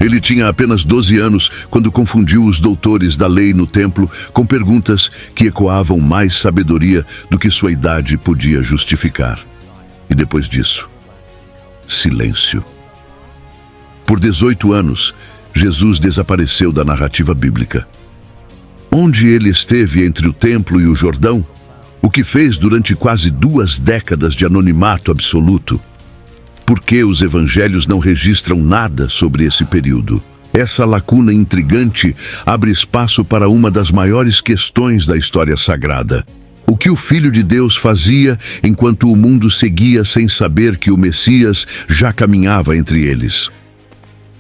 Ele tinha apenas 12 anos quando confundiu os doutores da lei no templo com perguntas que ecoavam mais sabedoria do que sua idade podia justificar. E depois disso, silêncio. Por 18 anos, Jesus desapareceu da narrativa bíblica. Onde ele esteve entre o templo e o Jordão? O que fez durante quase 2 décadas de anonimato absoluto? Por que os evangelhos não registram nada sobre esse período? Essa lacuna intrigante abre espaço para uma das maiores questões da história sagrada. O que o Filho de Deus fazia enquanto o mundo seguia sem saber que o Messias já caminhava entre eles?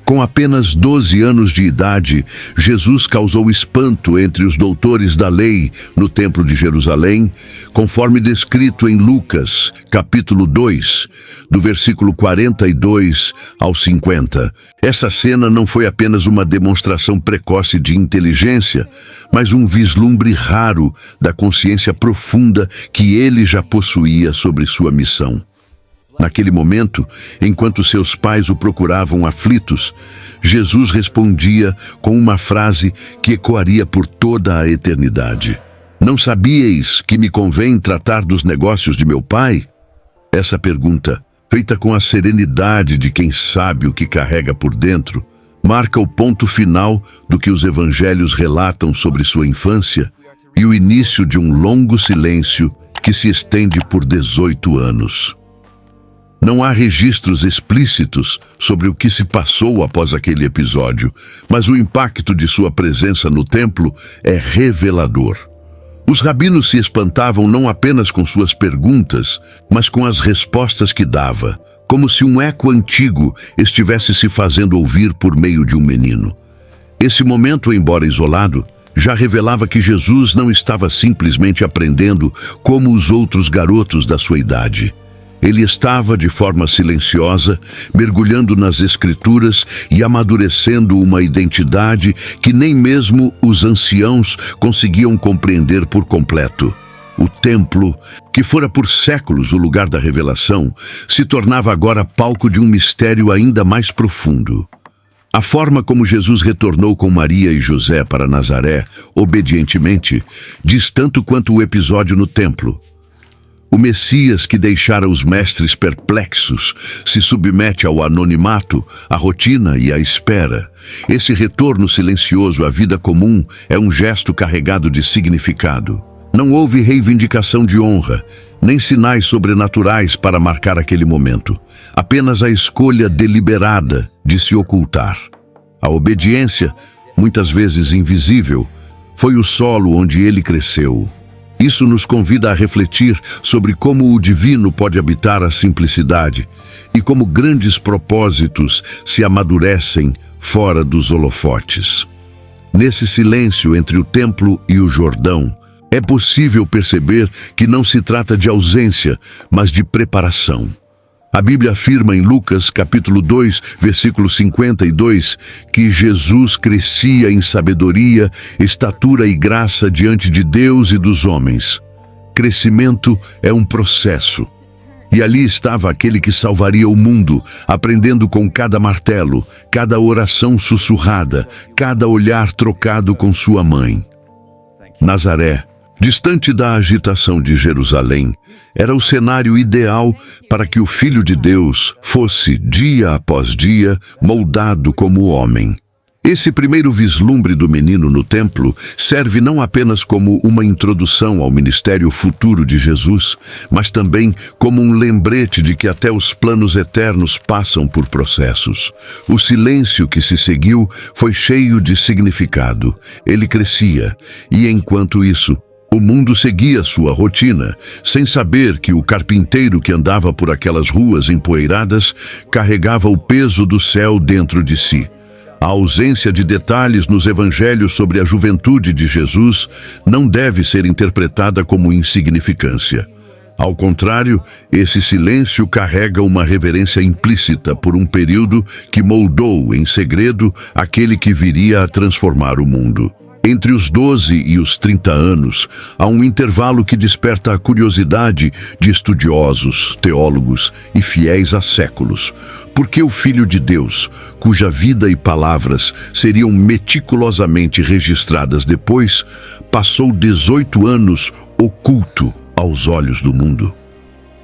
Com apenas 12 anos de idade, Jesus causou espanto entre os doutores da lei no Templo de Jerusalém, conforme descrito em Lucas, capítulo 2, do versículo 42 ao 50. Essa cena não foi apenas uma demonstração precoce de inteligência, mas um vislumbre raro da consciência profunda que ele já possuía sobre sua missão. Naquele momento, enquanto seus pais o procuravam aflitos, Jesus respondia com uma frase que ecoaria por toda a eternidade. Não sabíeis que me convém tratar dos negócios de meu pai? Essa pergunta, feita com a serenidade de quem sabe o que carrega por dentro, marca o ponto final do que os evangelhos relatam sobre sua infância e o início de um longo silêncio que se estende por 18 anos. Não há registros explícitos sobre o que se passou após aquele episódio, mas o impacto de sua presença no templo é revelador. Os rabinos se espantavam não apenas com suas perguntas, mas com as respostas que dava, como se um eco antigo estivesse se fazendo ouvir por meio de um menino. Esse momento, embora isolado, já revelava que Jesus não estava simplesmente aprendendo como os outros garotos da sua idade. Ele estava, de forma silenciosa, mergulhando nas Escrituras e amadurecendo uma identidade que nem mesmo os anciãos conseguiam compreender por completo. O templo, que fora por séculos o lugar da revelação, se tornava agora palco de um mistério ainda mais profundo. A forma como Jesus retornou com Maria e José para Nazaré, obedientemente, diz tanto quanto o episódio no templo. O Messias que deixara os mestres perplexos se submete ao anonimato, à rotina e à espera. Esse retorno silencioso à vida comum é um gesto carregado de significado. Não houve reivindicação de honra, nem sinais sobrenaturais para marcar aquele momento. Apenas a escolha deliberada de se ocultar. A obediência, muitas vezes invisível, foi o solo onde ele cresceu. Isso nos convida a refletir sobre como o divino pode habitar a simplicidade e como grandes propósitos se amadurecem fora dos holofotes. Nesse silêncio entre o templo e o Jordão, é possível perceber que não se trata de ausência, mas de preparação. A Bíblia afirma em Lucas, capítulo 2, versículo 52, que Jesus crescia em sabedoria, estatura e graça diante de Deus e dos homens. Crescimento é um processo. E ali estava aquele que salvaria o mundo, aprendendo com cada martelo, cada oração sussurrada, cada olhar trocado com sua mãe. Nazaré, distante da agitação de Jerusalém, era o cenário ideal para que o Filho de Deus fosse, dia após dia, moldado como homem. Esse primeiro vislumbre do menino no templo serve não apenas como uma introdução ao ministério futuro de Jesus, mas também como um lembrete de que até os planos eternos passam por processos. O silêncio que se seguiu foi cheio de significado. Ele crescia, e enquanto isso, o mundo seguia sua rotina, sem saber que o carpinteiro que andava por aquelas ruas empoeiradas carregava o peso do céu dentro de si. A ausência de detalhes nos evangelhos sobre a juventude de Jesus não deve ser interpretada como insignificância. Ao contrário, esse silêncio carrega uma reverência implícita por um período que moldou em segredo aquele que viria a transformar o mundo. Entre os 12 e os 30 anos, há um intervalo que desperta a curiosidade de estudiosos, teólogos e fiéis há séculos. Por que o Filho de Deus, cuja vida e palavras seriam meticulosamente registradas depois, passou 18 anos oculto aos olhos do mundo?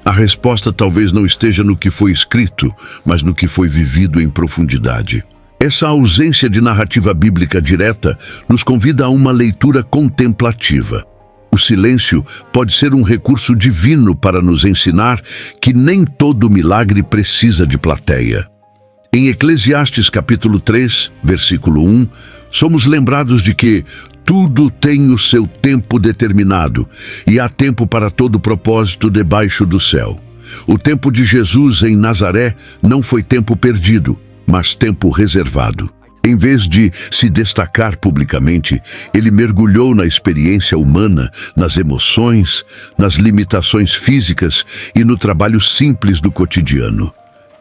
A resposta talvez não esteja no que foi escrito, mas no que foi vivido em profundidade. Essa ausência de narrativa bíblica direta nos convida a uma leitura contemplativa. O silêncio pode ser um recurso divino para nos ensinar que nem todo milagre precisa de plateia. Em Eclesiastes capítulo 3, versículo 1, somos lembrados de que tudo tem o seu tempo determinado e há tempo para todo propósito debaixo do céu. O tempo de Jesus em Nazaré não foi tempo perdido, mas tempo reservado. Em vez de se destacar publicamente, ele mergulhou na experiência humana, nas emoções, nas limitações físicas e no trabalho simples do cotidiano.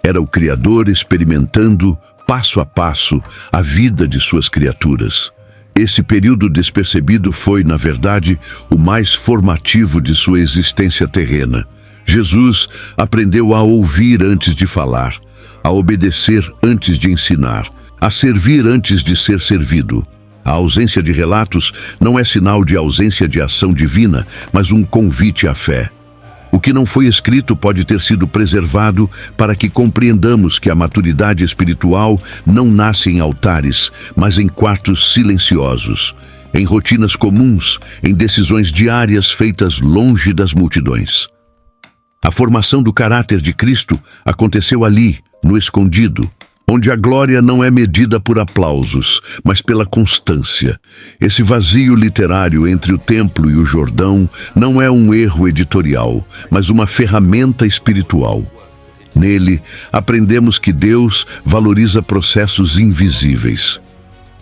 Era o Criador experimentando, passo a passo, a vida de suas criaturas. Esse período despercebido foi, na verdade, o mais formativo de sua existência terrena. Jesus aprendeu a ouvir antes de falar, a obedecer antes de ensinar, a servir antes de ser servido. A ausência de relatos não é sinal de ausência de ação divina, mas um convite à fé. O que não foi escrito pode ter sido preservado para que compreendamos que a maturidade espiritual não nasce em altares, mas em quartos silenciosos, em rotinas comuns, em decisões diárias feitas longe das multidões. A formação do caráter de Cristo aconteceu ali, no escondido, onde a glória não é medida por aplausos, mas pela constância. Esse vazio literário entre o templo e o Jordão não é um erro editorial, mas uma ferramenta espiritual. Nele, aprendemos que Deus valoriza processos invisíveis.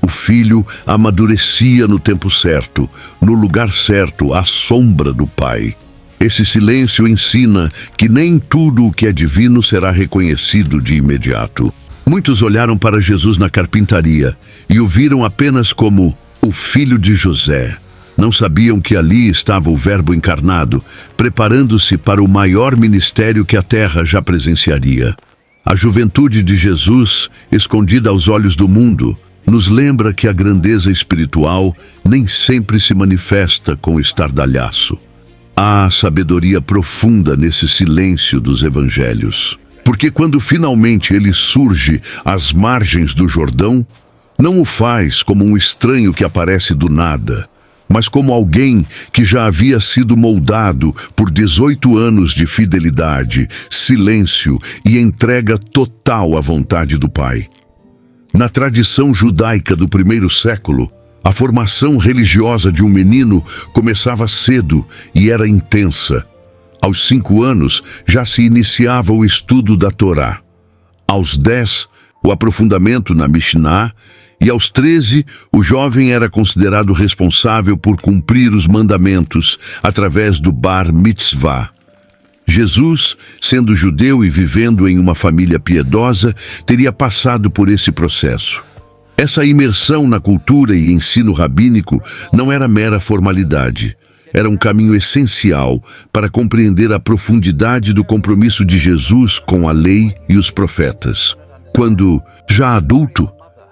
O Filho amadurecia no tempo certo, no lugar certo, à sombra do Pai. Esse silêncio ensina que nem tudo o que é divino será reconhecido de imediato. Muitos olharam para Jesus na carpintaria e o viram apenas como o filho de José. Não sabiam que ali estava o Verbo encarnado, preparando-se para o maior ministério que a terra já presenciaria. A juventude de Jesus, escondida aos olhos do mundo, nos lembra que a grandeza espiritual nem sempre se manifesta com estardalhaço. Há sabedoria profunda nesse silêncio dos evangelhos. Porque quando finalmente ele surge às margens do Jordão, não o faz como um estranho que aparece do nada, mas como alguém que já havia sido moldado por 18 anos de fidelidade, silêncio e entrega total à vontade do Pai. Na tradição judaica do primeiro século, a formação religiosa de um menino começava cedo e era intensa. Aos 5 anos, já se iniciava o estudo da Torá. Aos 10, o aprofundamento na Mishnah, e aos 13, o jovem era considerado responsável por cumprir os mandamentos através do Bar Mitzvah. Jesus, sendo judeu e vivendo em uma família piedosa, teria passado por esse processo. Essa imersão na cultura e ensino rabínico não era mera formalidade. Era um caminho essencial para compreender a profundidade do compromisso de Jesus com a lei e os profetas. Quando, já adulto,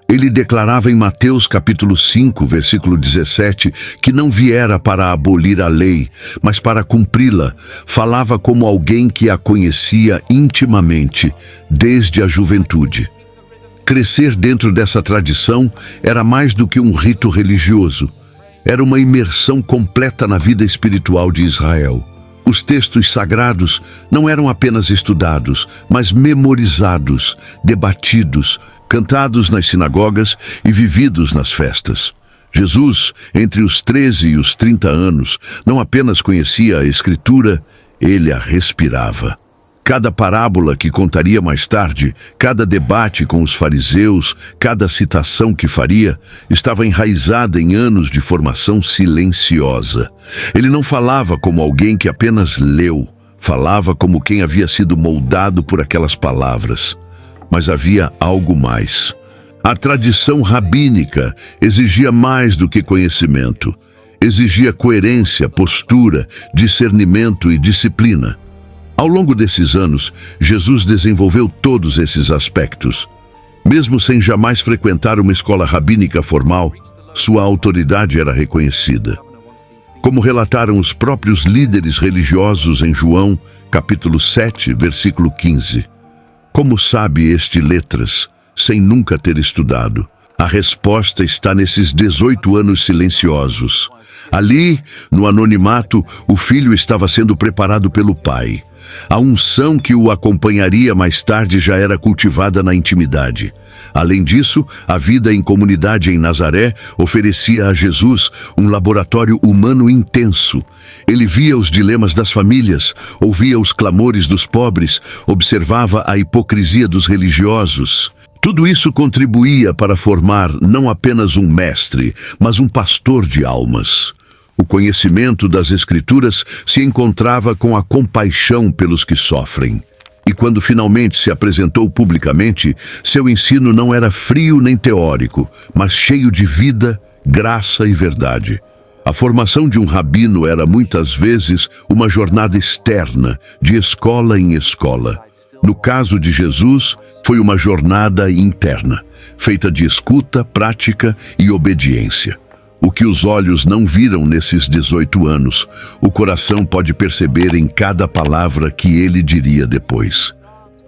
ele declarava em Mateus capítulo 5, versículo 17, que não viera para abolir a lei, mas para cumpri-la. Falava como alguém que a conhecia intimamente, desde a juventude. Crescer dentro dessa tradição era mais do que um rito religioso. Era uma imersão completa na vida espiritual de Israel. Os textos sagrados não eram apenas estudados, mas memorizados, debatidos, cantados nas sinagogas e vividos nas festas. Jesus, entre os 13 e os 30 anos, não apenas conhecia a Escritura, ele a respirava. Cada parábola que contaria mais tarde, cada debate com os fariseus, cada citação que faria, estava enraizada em anos de formação silenciosa. Ele não falava como alguém que apenas leu, falava como quem havia sido moldado por aquelas palavras. Mas havia algo mais. A tradição rabínica exigia mais do que conhecimento. Exigia coerência, postura, discernimento e disciplina. Ao longo desses anos, Jesus desenvolveu todos esses aspectos. Mesmo sem jamais frequentar uma escola rabínica formal, sua autoridade era reconhecida. Como relataram os próprios líderes religiosos em João, capítulo 7, versículo 15. Como sabe este letras, sem nunca ter estudado? A resposta está nesses 18 anos silenciosos. Ali, no anonimato, o filho estava sendo preparado pelo pai. A unção que o acompanharia mais tarde já era cultivada na intimidade. Além disso, a vida em comunidade em Nazaré oferecia a Jesus um laboratório humano intenso. Ele via os dilemas das famílias, ouvia os clamores dos pobres, observava a hipocrisia dos religiosos. Tudo isso contribuía para formar não apenas um mestre, mas um pastor de almas. O conhecimento das Escrituras se encontrava com a compaixão pelos que sofrem. E quando finalmente se apresentou publicamente, seu ensino não era frio nem teórico, mas cheio de vida, graça e verdade. A formação de um rabino era muitas vezes uma jornada externa, de escola em escola. No caso de Jesus, foi uma jornada interna, feita de escuta, prática e obediência. O que os olhos não viram nesses 18 anos, o coração pode perceber em cada palavra que ele diria depois.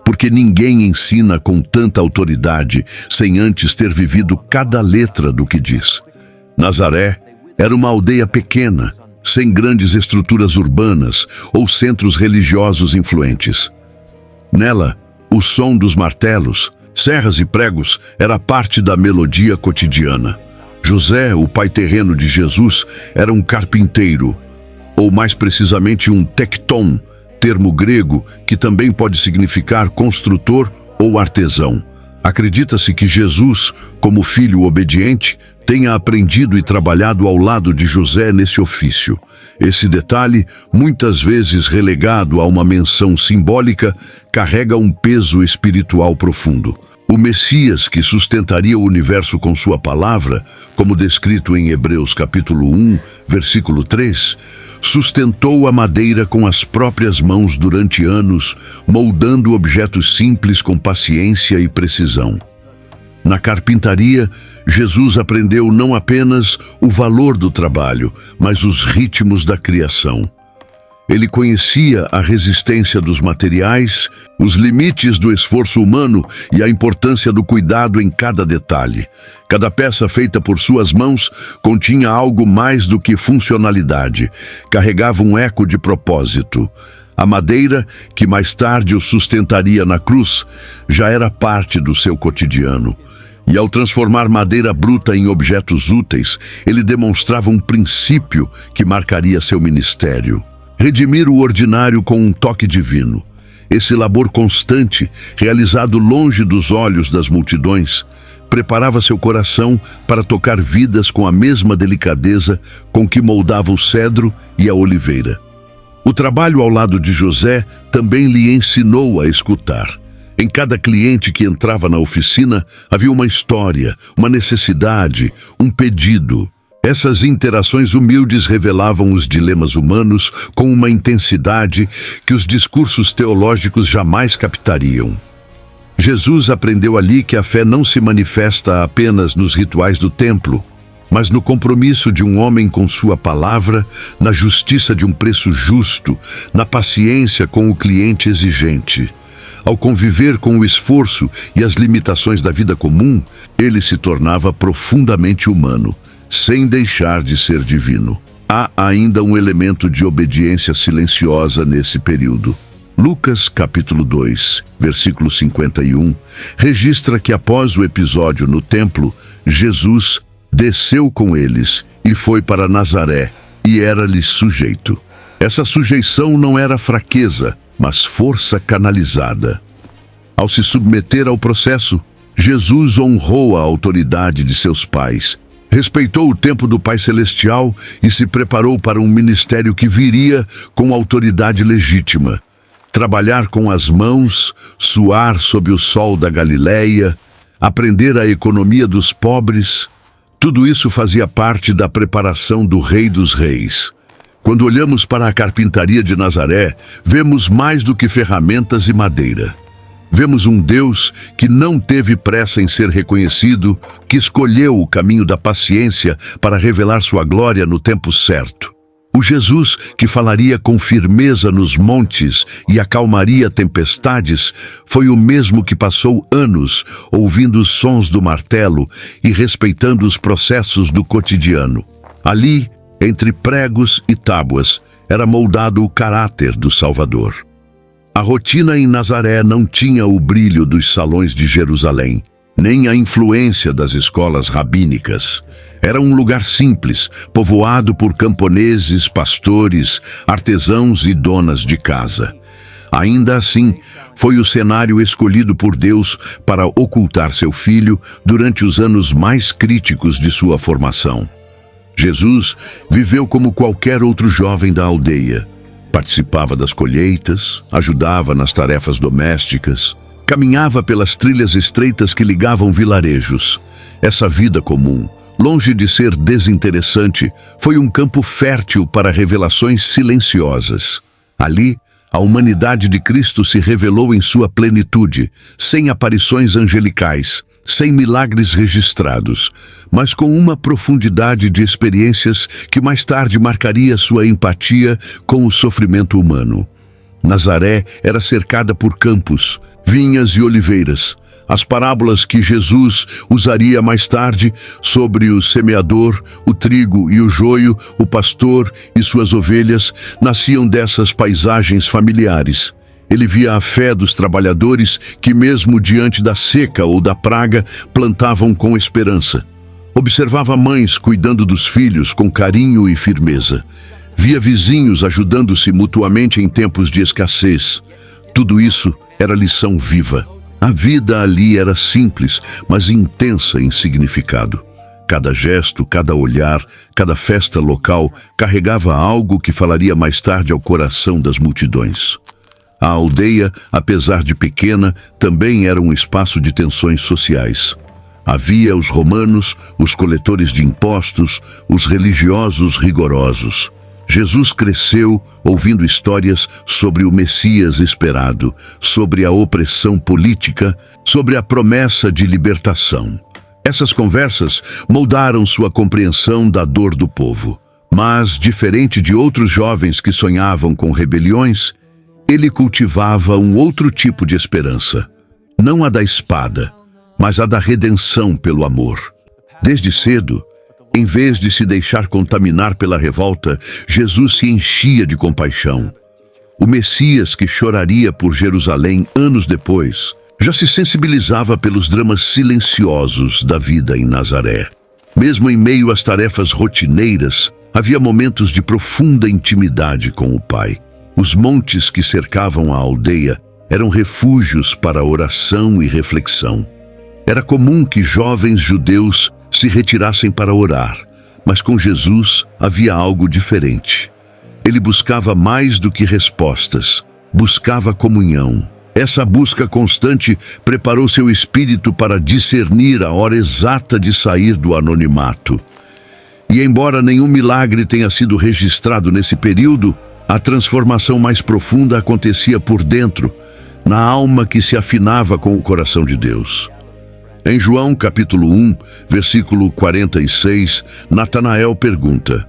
Porque ninguém ensina com tanta autoridade sem antes ter vivido cada letra do que diz. Nazaré era uma aldeia pequena, sem grandes estruturas urbanas ou centros religiosos influentes. Nela, o som dos martelos, serras e pregos era parte da melodia cotidiana. José, o pai terreno de Jesus, era um carpinteiro, ou mais precisamente um tecton, termo grego que também pode significar construtor ou artesão. Acredita-se que Jesus, como filho obediente, tenha aprendido e trabalhado ao lado de José nesse ofício. Esse detalhe, muitas vezes relegado a uma menção simbólica, carrega um peso espiritual profundo. O Messias, que sustentaria o universo com sua palavra, como descrito em Hebreus capítulo 1, versículo 3, sustentou a madeira com as próprias mãos durante anos, moldando objetos simples com paciência e precisão. Na carpintaria, Jesus aprendeu não apenas o valor do trabalho, mas os ritmos da criação. Ele conhecia a resistência dos materiais, os limites do esforço humano e a importância do cuidado em cada detalhe. Cada peça feita por suas mãos continha algo mais do que funcionalidade, carregava um eco de propósito. A madeira, que mais tarde o sustentaria na cruz, já era parte do seu cotidiano. E ao transformar madeira bruta em objetos úteis, ele demonstrava um princípio que marcaria seu ministério. Redimir o ordinário com um toque divino. Esse labor constante, realizado longe dos olhos das multidões, preparava seu coração para tocar vidas com a mesma delicadeza com que moldava o cedro e a oliveira. O trabalho ao lado de José também lhe ensinou a escutar. Em cada cliente que entrava na oficina havia uma história, uma necessidade, um pedido. Essas interações humildes revelavam os dilemas humanos com uma intensidade que os discursos teológicos jamais captariam. Jesus aprendeu ali que a fé não se manifesta apenas nos rituais do templo, mas no compromisso de um homem com sua palavra, na justiça de um preço justo, na paciência com o cliente exigente. Ao conviver com o esforço e as limitações da vida comum, ele se tornava profundamente humano, sem deixar de ser divino. Há ainda um elemento de obediência silenciosa nesse período. Lucas, capítulo 2, versículo 51, registra que após o episódio no templo, Jesus desceu com eles e foi para Nazaré e era-lhe sujeito. Essa sujeição não era fraqueza, mas força canalizada. Ao se submeter ao processo, Jesus honrou a autoridade de seus pais, respeitou o tempo do Pai Celestial e se preparou para um ministério que viria com autoridade legítima. Trabalhar com as mãos, suar sob o sol da Galileia, aprender a economia dos pobres, tudo isso fazia parte da preparação do Rei dos Reis. Quando olhamos para a carpintaria de Nazaré, vemos mais do que ferramentas e madeira. Vemos um Deus que não teve pressa em ser reconhecido, que escolheu o caminho da paciência para revelar sua glória no tempo certo. O Jesus que falaria com firmeza nos montes e acalmaria tempestades foi o mesmo que passou anos ouvindo os sons do martelo e respeitando os processos do cotidiano. Ali, entre pregos e tábuas, era moldado o caráter do Salvador. A rotina em Nazaré não tinha o brilho dos salões de Jerusalém, nem a influência das escolas rabínicas. Era um lugar simples, povoado por camponeses, pastores, artesãos e donas de casa. Ainda assim, foi o cenário escolhido por Deus para ocultar seu filho durante os anos mais críticos de sua formação. Jesus viveu como qualquer outro jovem da aldeia. Participava das colheitas, ajudava nas tarefas domésticas, caminhava pelas trilhas estreitas que ligavam vilarejos. Essa vida comum, longe de ser desinteressante, foi um campo fértil para revelações silenciosas. Ali, a humanidade de Cristo se revelou em sua plenitude, sem aparições angelicais, sem milagres registrados, mas com uma profundidade de experiências que mais tarde marcaria sua empatia com o sofrimento humano. Nazaré era cercada por campos, vinhas e oliveiras. As parábolas que Jesus usaria mais tarde sobre o semeador, o trigo e o joio, o pastor e suas ovelhas, nasciam dessas paisagens familiares. Ele via a fé dos trabalhadores que, mesmo diante da seca ou da praga, plantavam com esperança. Observava mães cuidando dos filhos com carinho e firmeza. Via vizinhos ajudando-se mutuamente em tempos de escassez. Tudo isso era lição viva. A vida ali era simples, mas intensa em significado. Cada gesto, cada olhar, cada festa local carregava algo que falaria mais tarde ao coração das multidões. A aldeia, apesar de pequena, também era um espaço de tensões sociais. Havia os romanos, os coletores de impostos, os religiosos rigorosos. Jesus cresceu ouvindo histórias sobre o Messias esperado, sobre a opressão política, sobre a promessa de libertação. Essas conversas moldaram sua compreensão da dor do povo. Mas, diferente de outros jovens que sonhavam com rebeliões, ele cultivava um outro tipo de esperança. Não a da espada, mas a da redenção pelo amor. Desde cedo, em vez de se deixar contaminar pela revolta, Jesus se enchia de compaixão. O Messias, que choraria por Jerusalém anos depois, já se sensibilizava pelos dramas silenciosos da vida em Nazaré. Mesmo em meio às tarefas rotineiras, havia momentos de profunda intimidade com o Pai. Os montes que cercavam a aldeia eram refúgios para oração e reflexão. Era comum que jovens judeus se retirassem para orar, mas com Jesus havia algo diferente. Ele buscava mais do que respostas, buscava comunhão. Essa busca constante preparou seu espírito para discernir a hora exata de sair do anonimato. E embora nenhum milagre tenha sido registrado nesse período, a transformação mais profunda acontecia por dentro, na alma que se afinava com o coração de Deus. Em João capítulo 1, versículo 46, Natanael pergunta: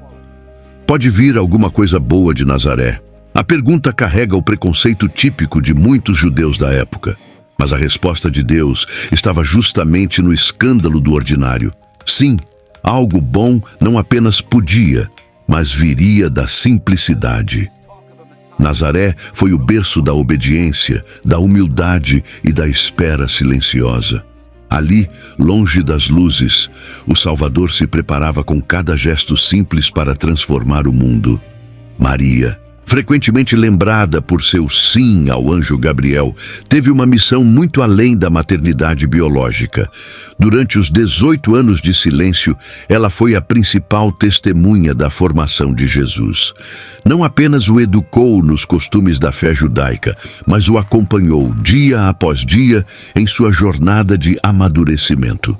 "Pode vir alguma coisa boa de Nazaré?" A pergunta carrega o preconceito típico de muitos judeus da época, mas a resposta de Deus estava justamente no escândalo do ordinário. Sim, algo bom não apenas podia, mas viria da simplicidade. Nazaré foi o berço da obediência, da humildade e da espera silenciosa. Ali, longe das luzes, o Salvador se preparava com cada gesto simples para transformar o mundo. Maria, frequentemente lembrada por seu sim ao anjo Gabriel, teve uma missão muito além da maternidade biológica. Durante os 18 anos de silêncio, ela foi a principal testemunha da formação de Jesus. Não apenas o educou nos costumes da fé judaica, mas o acompanhou dia após dia em sua jornada de amadurecimento.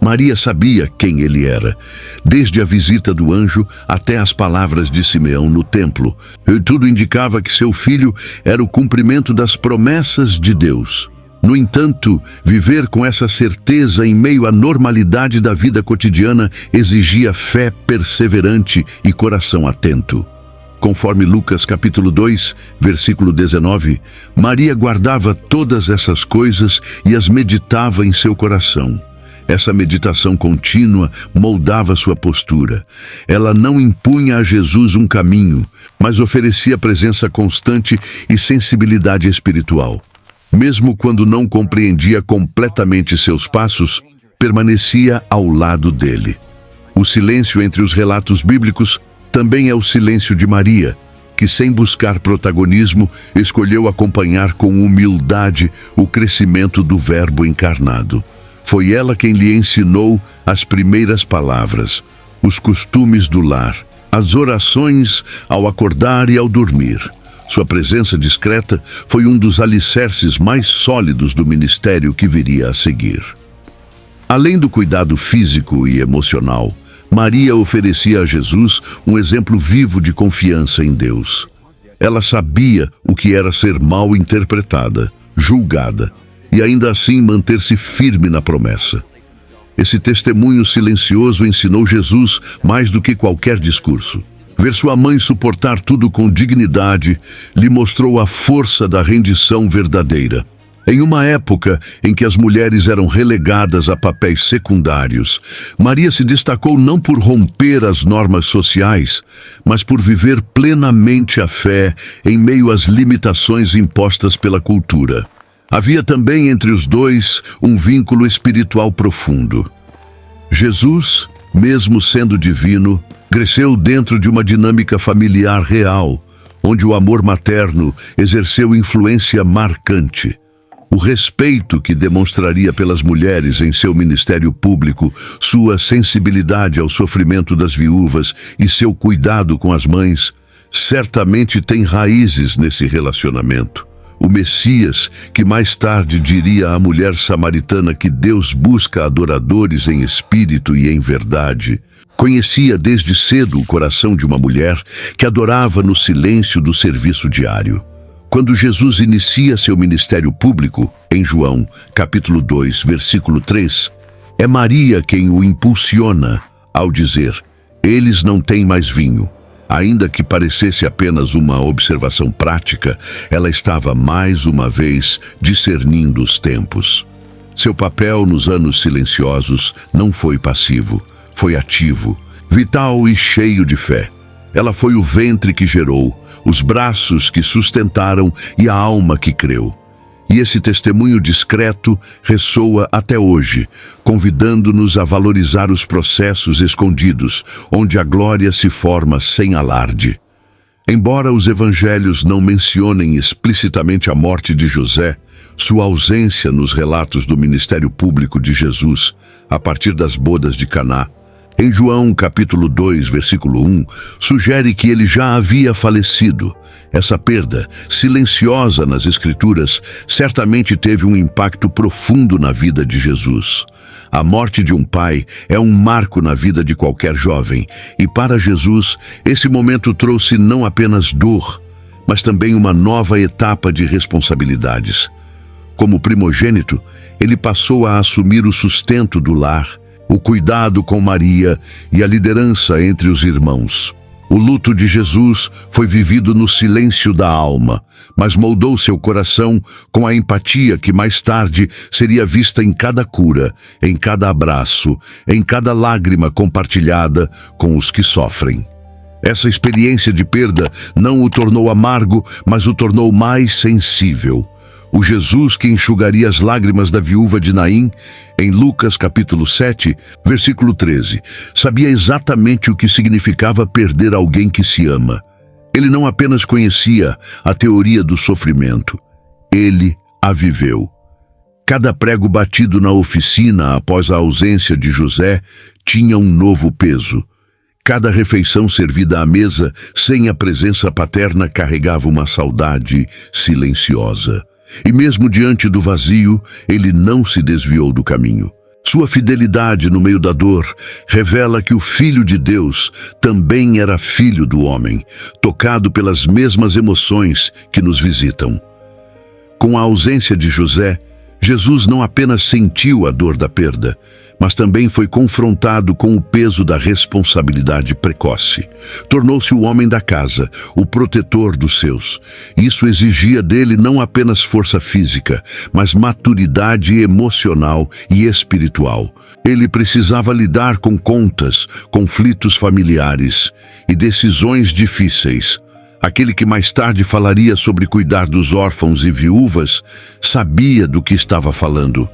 Maria sabia quem ele era, desde a visita do anjo até as palavras de Simeão no templo. E tudo indicava que seu filho era o cumprimento das promessas de Deus. No entanto, viver com essa certeza em meio à normalidade da vida cotidiana exigia fé perseverante e coração atento. Conforme Lucas capítulo 2, versículo 19, Maria guardava todas essas coisas e as meditava em seu coração. Essa meditação contínua moldava sua postura. Ela não impunha a Jesus um caminho, mas oferecia presença constante e sensibilidade espiritual. Mesmo quando não compreendia completamente seus passos, permanecia ao lado dele. O silêncio entre os relatos bíblicos também é o silêncio de Maria, que, sem buscar protagonismo, escolheu acompanhar com humildade o crescimento do Verbo encarnado. Foi ela quem lhe ensinou as primeiras palavras, os costumes do lar, as orações ao acordar e ao dormir. Sua presença discreta foi um dos alicerces mais sólidos do ministério que viria a seguir. Além do cuidado físico e emocional, Maria oferecia a Jesus um exemplo vivo de confiança em Deus. Ela sabia o que era ser mal interpretada, julgada, e ainda assim manter-se firme na promessa. Esse testemunho silencioso ensinou Jesus mais do que qualquer discurso. Ver sua mãe suportar tudo com dignidade lhe mostrou a força da rendição verdadeira. Em uma época em que as mulheres eram relegadas a papéis secundários, Maria se destacou não por romper as normas sociais, mas por viver plenamente a fé em meio às limitações impostas pela cultura. Havia também entre os dois um vínculo espiritual profundo. Jesus, mesmo sendo divino, cresceu dentro de uma dinâmica familiar real, onde o amor materno exerceu influência marcante. O respeito que demonstraria pelas mulheres em seu ministério público, sua sensibilidade ao sofrimento das viúvas e seu cuidado com as mães, certamente tem raízes nesse relacionamento. O Messias, que mais tarde diria à mulher samaritana que Deus busca adoradores em espírito e em verdade, conhecia desde cedo o coração de uma mulher que adorava no silêncio do serviço diário. Quando Jesus inicia seu ministério público, em João, capítulo 2, versículo 3, é Maria quem o impulsiona ao dizer: "Eles não têm mais vinho." Ainda que parecesse apenas uma observação prática, ela estava mais uma vez discernindo os tempos. Seu papel nos anos silenciosos não foi passivo, foi ativo, vital e cheio de fé. Ela foi o ventre que gerou, os braços que sustentaram e a alma que creu. E esse testemunho discreto ressoa até hoje, convidando-nos a valorizar os processos escondidos, onde a glória se forma sem alarde. Embora os evangelhos não mencionem explicitamente a morte de José, sua ausência nos relatos do ministério público de Jesus, a partir das bodas de Caná, em João capítulo 2, versículo 1, sugere que ele já havia falecido. Essa perda, silenciosa nas Escrituras, certamente teve um impacto profundo na vida de Jesus. A morte de um pai é um marco na vida de qualquer jovem, e para Jesus, esse momento trouxe não apenas dor, mas também uma nova etapa de responsabilidades. Como primogênito, ele passou a assumir o sustento do lar, o cuidado com Maria e a liderança entre os irmãos. O luto de Jesus foi vivido no silêncio da alma, mas moldou seu coração com a empatia que mais tarde seria vista em cada cura, em cada abraço, em cada lágrima compartilhada com os que sofrem. Essa experiência de perda não o tornou amargo, mas o tornou mais sensível. O Jesus que enxugaria as lágrimas da viúva de Naim, em Lucas capítulo 7, versículo 13, sabia exatamente o que significava perder alguém que se ama. Ele não apenas conhecia a teoria do sofrimento, ele a viveu. Cada prego batido na oficina após a ausência de José tinha um novo peso. Cada refeição servida à mesa sem a presença paterna carregava uma saudade silenciosa. E mesmo diante do vazio, ele não se desviou do caminho. Sua fidelidade no meio da dor revela que o Filho de Deus também era filho do homem, tocado pelas mesmas emoções que nos visitam. Com a ausência de José, Jesus não apenas sentiu a dor da perda, mas também foi confrontado com o peso da responsabilidade precoce. Tornou-se o homem da casa, o protetor dos seus. Isso exigia dele não apenas força física, mas maturidade emocional e espiritual. Ele precisava lidar com contas, conflitos familiares e decisões difíceis. Aquele que mais tarde falaria sobre cuidar dos órfãos e viúvas, sabia do que estava falando.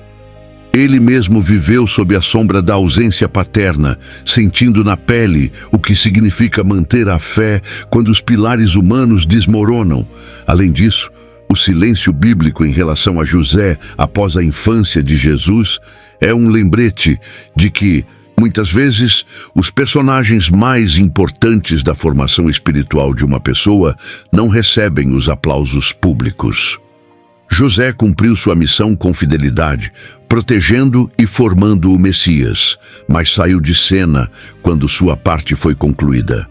Ele mesmo viveu sob a sombra da ausência paterna, sentindo na pele o que significa manter a fé quando os pilares humanos desmoronam. Além disso, o silêncio bíblico em relação a José após a infância de Jesus é um lembrete de que, muitas vezes, os personagens mais importantes da formação espiritual de uma pessoa não recebem os aplausos públicos. José cumpriu sua missão com fidelidade, protegendo e formando o Messias, mas saiu de cena quando sua parte foi concluída.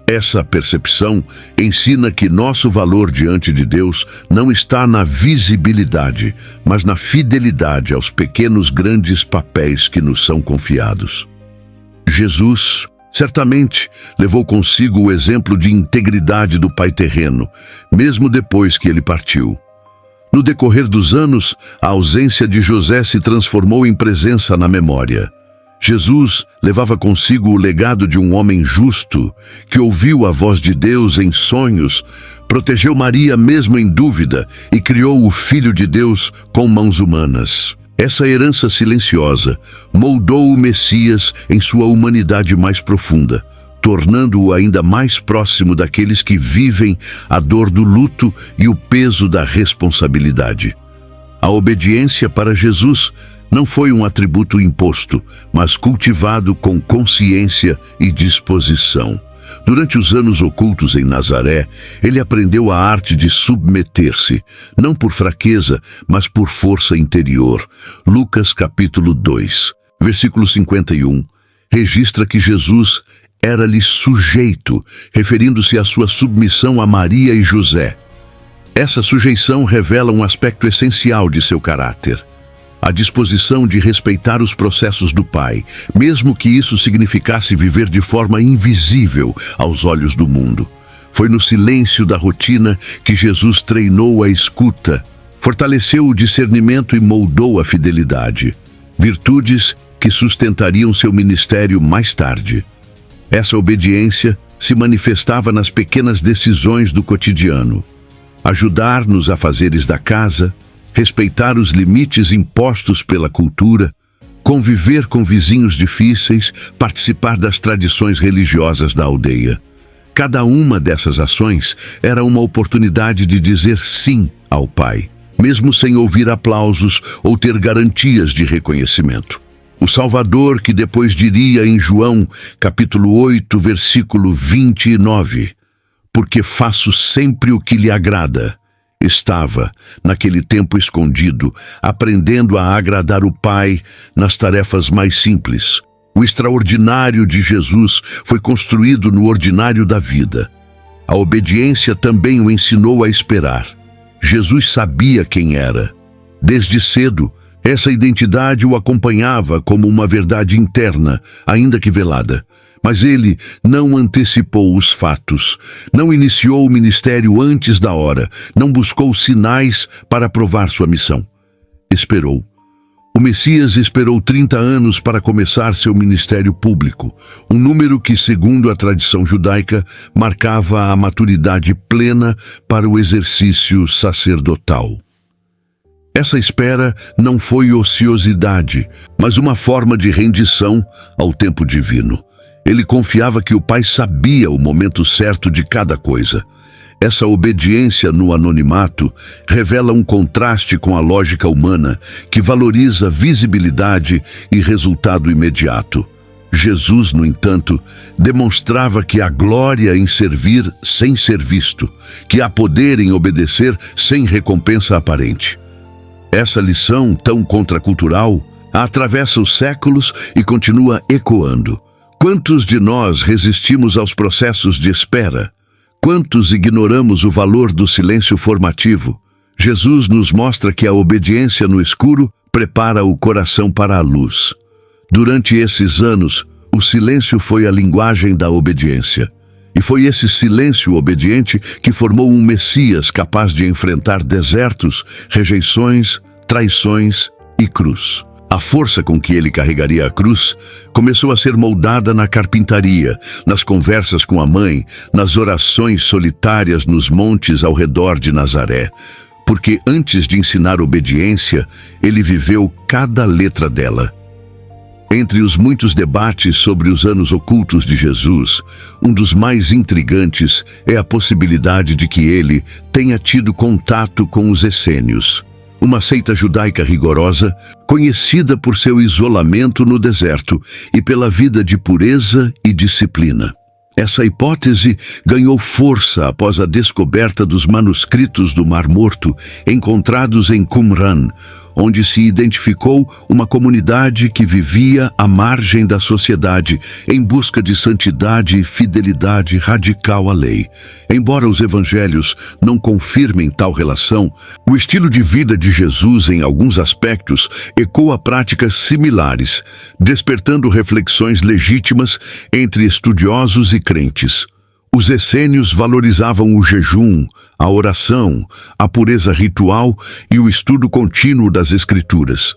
Essa percepção ensina que nosso valor diante de Deus não está na visibilidade, mas na fidelidade aos pequenos grandes papéis que nos são confiados. Jesus, certamente, levou consigo o exemplo de integridade do Pai terreno, mesmo depois que ele partiu. No decorrer dos anos, a ausência de José se transformou em presença na memória. Jesus levava consigo o legado de um homem justo, que ouviu a voz de Deus em sonhos, protegeu Maria mesmo em dúvida e criou o Filho de Deus com mãos humanas. Essa herança silenciosa moldou o Messias em sua humanidade mais profunda, tornando-o ainda mais próximo daqueles que vivem a dor do luto e o peso da responsabilidade. A obediência para Jesus não foi um atributo imposto, mas cultivado com consciência e disposição. Durante os anos ocultos em Nazaré, ele aprendeu a arte de submeter-se, não por fraqueza, mas por força interior. Lucas capítulo 2, versículo 51, registra que Jesus era-lhe sujeito, referindo-se à sua submissão a Maria e José. Essa sujeição revela um aspecto essencial de seu caráter: a disposição de respeitar os processos do Pai, mesmo que isso significasse viver de forma invisível aos olhos do mundo. Foi no silêncio da rotina que Jesus treinou a escuta, fortaleceu o discernimento e moldou a fidelidade, virtudes que sustentariam seu ministério mais tarde. Essa obediência se manifestava nas pequenas decisões do cotidiano: ajudar nos afazeres da casa, respeitar os limites impostos pela cultura, conviver com vizinhos difíceis, participar das tradições religiosas da aldeia. Cada uma dessas ações era uma oportunidade de dizer sim ao Pai, mesmo sem ouvir aplausos ou ter garantias de reconhecimento. O Salvador, que depois diria em João, capítulo 8, versículo 29, porque faço sempre o que lhe agrada, estava, naquele tempo escondido, aprendendo a agradar o Pai nas tarefas mais simples. O extraordinário de Jesus foi construído no ordinário da vida. A obediência também o ensinou a esperar. Jesus sabia quem era. Desde cedo, essa identidade o acompanhava como uma verdade interna, ainda que velada. Mas ele não antecipou os fatos, não iniciou o ministério antes da hora, não buscou sinais para provar sua missão. Esperou. O Messias esperou 30 anos para começar seu ministério público, um número que, segundo a tradição judaica, marcava a maturidade plena para o exercício sacerdotal. Essa espera não foi ociosidade, mas uma forma de rendição ao tempo divino. Ele confiava que o Pai sabia o momento certo de cada coisa. Essa obediência no anonimato revela um contraste com a lógica humana, que valoriza visibilidade e resultado imediato. Jesus, no entanto, demonstrava que há glória em servir sem ser visto, que há poder em obedecer sem recompensa aparente. Essa lição tão contracultural atravessa os séculos e continua ecoando. Quantos de nós resistimos aos processos de espera? Quantos ignoramos o valor do silêncio formativo? Jesus nos mostra que a obediência no escuro prepara o coração para a luz. Durante esses anos, o silêncio foi a linguagem da obediência. E foi esse silêncio obediente que formou um Messias capaz de enfrentar desertos, rejeições, traições e cruz. A força com que ele carregaria a cruz começou a ser moldada na carpintaria, nas conversas com a mãe, nas orações solitárias nos montes ao redor de Nazaré. Porque antes de ensinar obediência, ele viveu cada letra dela. Entre os muitos debates sobre os anos ocultos de Jesus, um dos mais intrigantes é a possibilidade de que ele tenha tido contato com os essênios, uma seita judaica rigorosa, conhecida por seu isolamento no deserto e pela vida de pureza e disciplina. Essa hipótese ganhou força após a descoberta dos manuscritos do Mar Morto encontrados em Qumran, onde se identificou uma comunidade que vivia à margem da sociedade em busca de santidade e fidelidade radical à lei. Embora os evangelhos não confirmem tal relação, o estilo de vida de Jesus, em alguns aspectos, ecoa práticas similares, despertando reflexões legítimas entre estudiosos e crentes. Os essênios valorizavam o jejum, a oração, a pureza ritual e o estudo contínuo das Escrituras.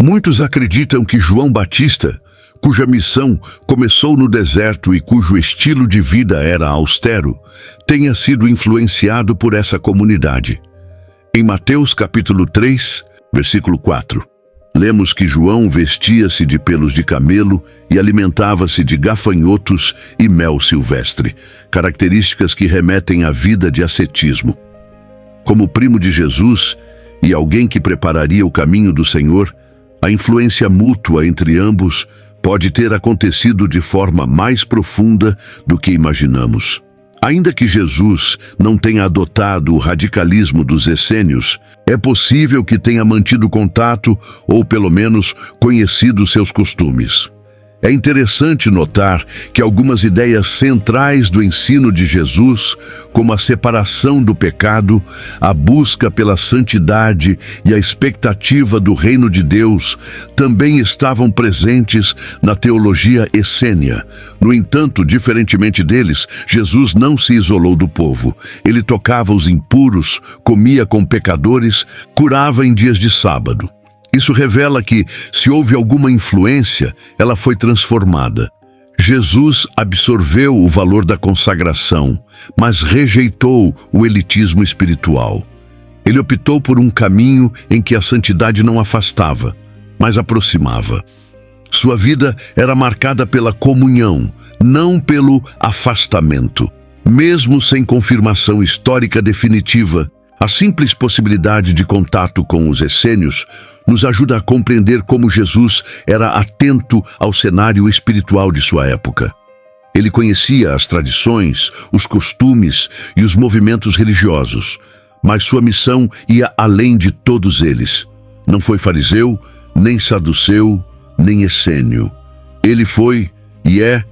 Muitos acreditam que João Batista, cuja missão começou no deserto e cujo estilo de vida era austero, tenha sido influenciado por essa comunidade. Em Mateus capítulo 3, versículo 4, lemos que João vestia-se de pelos de camelo e alimentava-se de gafanhotos e mel silvestre, características que remetem à vida de ascetismo. Como primo de Jesus e alguém que prepararia o caminho do Senhor, a influência mútua entre ambos pode ter acontecido de forma mais profunda do que imaginamos. Ainda que Jesus não tenha adotado o radicalismo dos essênios, é possível que tenha mantido contato ou, pelo menos, conhecido seus costumes. É interessante notar que algumas ideias centrais do ensino de Jesus, como a separação do pecado, a busca pela santidade e a expectativa do reino de Deus, também estavam presentes na teologia essênia. No entanto, diferentemente deles, Jesus não se isolou do povo. Ele tocava os impuros, comia com pecadores, curava em dias de sábado. Isso revela que, se houve alguma influência, ela foi transformada. Jesus absorveu o valor da consagração, mas rejeitou o elitismo espiritual. Ele optou por um caminho em que a santidade não afastava, mas aproximava. Sua vida era marcada pela comunhão, não pelo afastamento. Mesmo sem confirmação histórica definitiva, a simples possibilidade de contato com os essênios nos ajuda a compreender como Jesus era atento ao cenário espiritual de sua época. Ele conhecia as tradições, os costumes e os movimentos religiosos, mas sua missão ia além de todos eles. Não foi fariseu, nem saduceu, nem essênio. Ele foi e é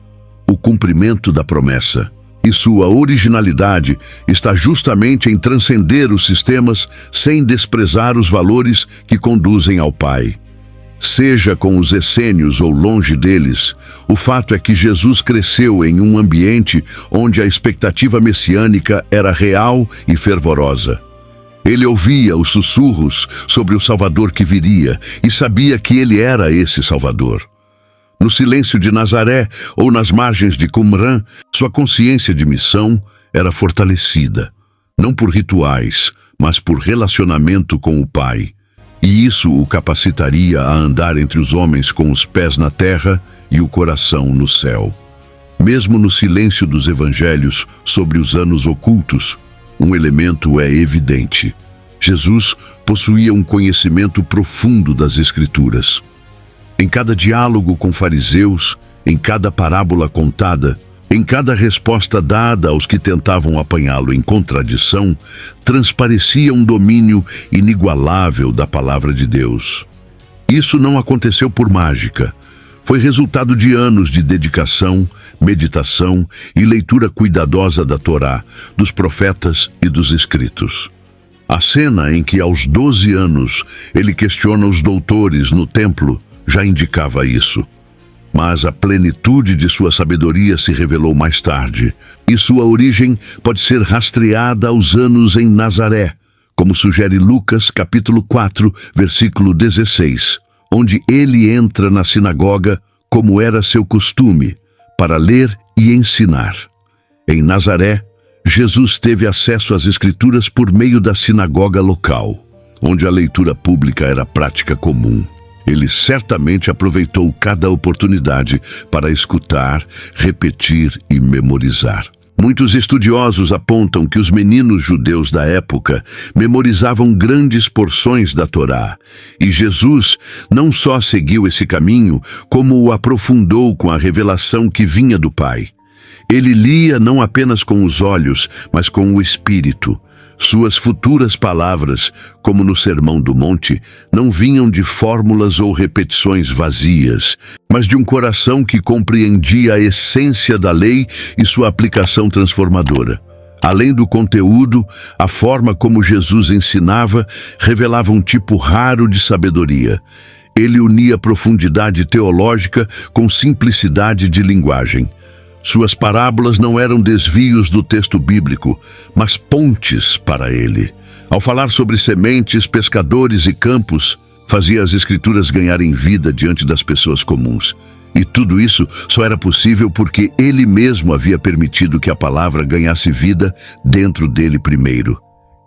o cumprimento da promessa. E sua originalidade está justamente em transcender os sistemas sem desprezar os valores que conduzem ao Pai. Seja com os essênios ou longe deles, o fato é que Jesus cresceu em um ambiente onde a expectativa messiânica era real e fervorosa. Ele ouvia os sussurros sobre o Salvador que viria e sabia que ele era esse Salvador. No silêncio de Nazaré ou nas margens de Qumran, sua consciência de missão era fortalecida, não por rituais, mas por relacionamento com o Pai. E isso o capacitaria a andar entre os homens com os pés na terra e o coração no céu. Mesmo no silêncio dos evangelhos sobre os anos ocultos, um elemento é evidente. Jesus possuía um conhecimento profundo das Escrituras. Em cada diálogo com fariseus, em cada parábola contada, em cada resposta dada aos que tentavam apanhá-lo em contradição, transparecia um domínio inigualável da palavra de Deus. Isso não aconteceu por mágica. Foi resultado de anos de dedicação, meditação e leitura cuidadosa da Torá, dos profetas e dos escritos. A cena em que, aos 12 anos, ele questiona os doutores no templo já indicava isso. Mas a plenitude de sua sabedoria se revelou mais tarde, e sua origem pode ser rastreada aos anos em Nazaré, como sugere Lucas, capítulo 4, versículo 16, onde ele entra na sinagoga, como era seu costume, para ler e ensinar. Em Nazaré, Jesus teve acesso às Escrituras por meio da sinagoga local, onde a leitura pública era prática comum. Ele certamente aproveitou cada oportunidade para escutar, repetir e memorizar. Muitos estudiosos apontam que os meninos judeus da época memorizavam grandes porções da Torá, e Jesus não só seguiu esse caminho, como o aprofundou com a revelação que vinha do Pai. Ele lia não apenas com os olhos, mas com o Espírito. Suas futuras palavras, como no Sermão do Monte, não vinham de fórmulas ou repetições vazias, mas de um coração que compreendia a essência da lei e sua aplicação transformadora. Além do conteúdo, a forma como Jesus ensinava revelava um tipo raro de sabedoria. Ele unia profundidade teológica com simplicidade de linguagem. Suas parábolas não eram desvios do texto bíblico, mas pontes para ele. Ao falar sobre sementes, pescadores e campos, fazia as Escrituras ganharem vida diante das pessoas comuns. E tudo isso só era possível porque ele mesmo havia permitido que a palavra ganhasse vida dentro dele primeiro.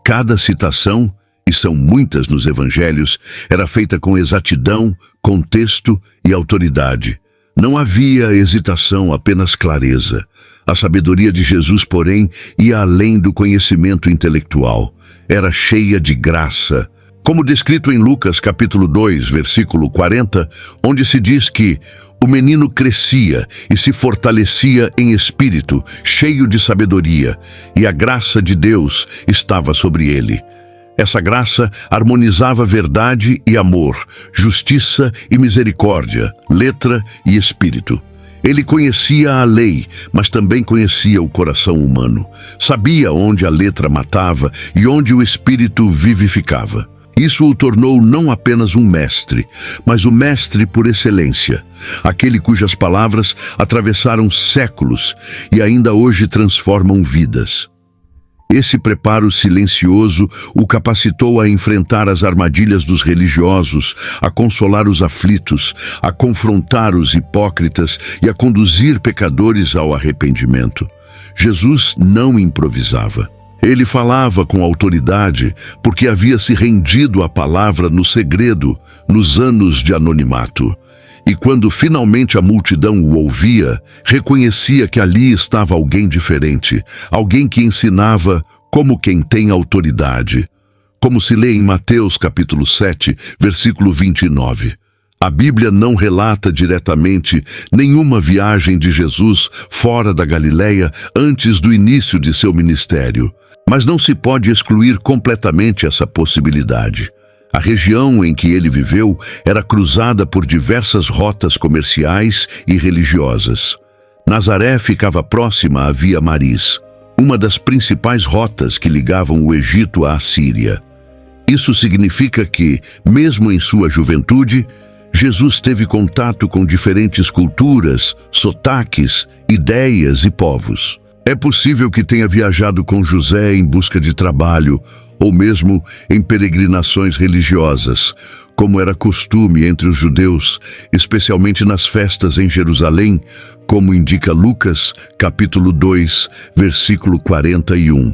Cada citação, e são muitas nos evangelhos, era feita com exatidão, contexto e autoridade. Não havia hesitação, apenas clareza. A sabedoria de Jesus, porém, ia além do conhecimento intelectual. Era cheia de graça. Como descrito em Lucas capítulo 2, versículo 40, onde se diz que o menino crescia e se fortalecia em espírito, cheio de sabedoria, e a graça de Deus estava sobre ele. Essa graça harmonizava verdade e amor, justiça e misericórdia, letra e espírito. Ele conhecia a lei, mas também conhecia o coração humano. Sabia onde a letra matava e onde o espírito vivificava. Isso o tornou não apenas um mestre, mas o mestre por excelência, aquele cujas palavras atravessaram séculos e ainda hoje transformam vidas. Esse preparo silencioso o capacitou a enfrentar as armadilhas dos religiosos, a consolar os aflitos, a confrontar os hipócritas e a conduzir pecadores ao arrependimento. Jesus não improvisava. Ele falava com autoridade porque havia se rendido à palavra no segredo, nos anos de anonimato. E quando finalmente a multidão o ouvia, reconhecia que ali estava alguém diferente, alguém que ensinava como quem tem autoridade. Como se lê em Mateus capítulo 7, versículo 29. A Bíblia não relata diretamente nenhuma viagem de Jesus fora da Galileia antes do início de seu ministério, mas não se pode excluir completamente essa possibilidade. A região em que ele viveu era cruzada por diversas rotas comerciais e religiosas. Nazaré ficava próxima à Via Maris, uma das principais rotas que ligavam o Egito à Síria. Isso significa que, mesmo em sua juventude, Jesus teve contato com diferentes culturas, sotaques, ideias e povos. É possível que tenha viajado com José em busca de trabalho, ou mesmo em peregrinações religiosas, como era costume entre os judeus, especialmente nas festas em Jerusalém, como indica Lucas, capítulo 2, versículo 41.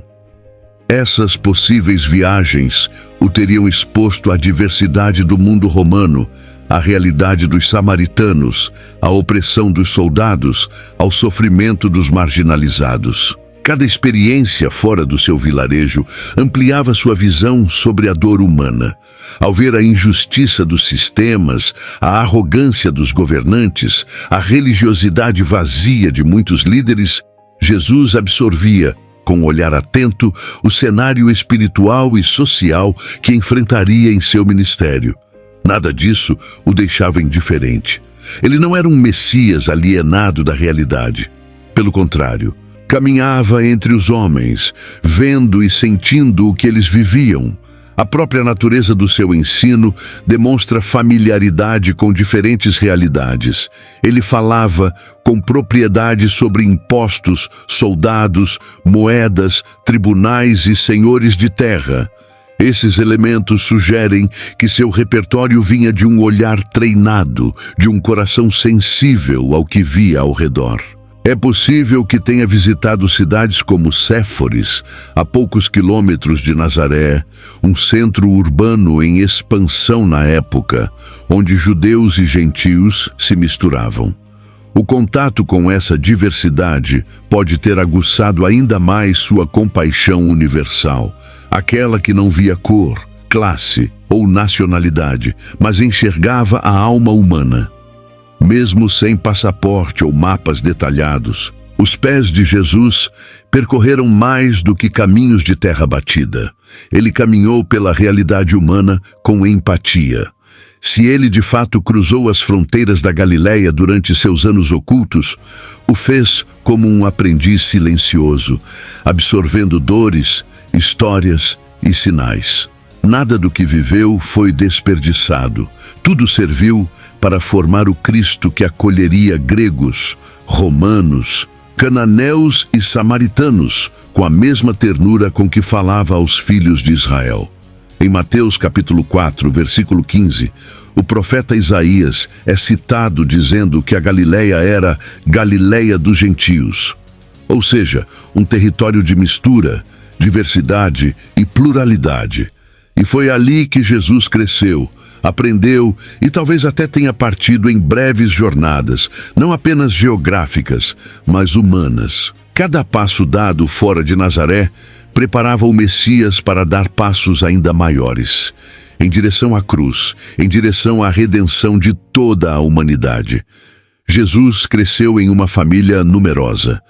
Essas possíveis viagens o teriam exposto à diversidade do mundo romano, à realidade dos samaritanos, à opressão dos soldados, ao sofrimento dos marginalizados. Cada experiência fora do seu vilarejo ampliava sua visão sobre a dor humana. Ao ver a injustiça dos sistemas, a arrogância dos governantes, a religiosidade vazia de muitos líderes, Jesus absorvia, com um olhar atento, o cenário espiritual e social que enfrentaria em seu ministério. Nada disso o deixava indiferente. Ele não era um Messias alienado da realidade. Pelo contrário, caminhava entre os homens, vendo e sentindo o que eles viviam. A própria natureza do seu ensino demonstra familiaridade com diferentes realidades. Ele falava com propriedade sobre impostos, soldados, moedas, tribunais e senhores de terra. Esses elementos sugerem que seu repertório vinha de um olhar treinado, de um coração sensível ao que via ao redor. É possível que tenha visitado cidades como Séforis, a poucos quilômetros de Nazaré, um centro urbano em expansão na época, onde judeus e gentios se misturavam. O contato com essa diversidade pode ter aguçado ainda mais sua compaixão universal, aquela que não via cor, classe ou nacionalidade, mas enxergava a alma humana. Mesmo sem passaporte ou mapas detalhados, os pés de Jesus percorreram mais do que caminhos de terra batida. Ele caminhou pela realidade humana com empatia. Se ele de fato cruzou as fronteiras da Galileia durante seus anos ocultos, o fez como um aprendiz silencioso, absorvendo dores, histórias e sinais. Nada do que viveu foi desperdiçado. Tudo serviu para formar o Cristo que acolheria gregos, romanos, cananeus e samaritanos, com a mesma ternura com que falava aos filhos de Israel. Em Mateus capítulo 4, versículo 15, o profeta Isaías é citado dizendo que a Galileia era Galileia dos gentios, ou seja, um território de mistura, diversidade e pluralidade. E foi ali que Jesus cresceu, aprendeu e talvez até tenha partido em breves jornadas, não apenas geográficas, mas humanas. Cada passo dado fora de Nazaré preparava o Messias para dar passos ainda maiores, em direção à cruz, em direção à redenção de toda a humanidade. Jesus cresceu em uma família numerosa.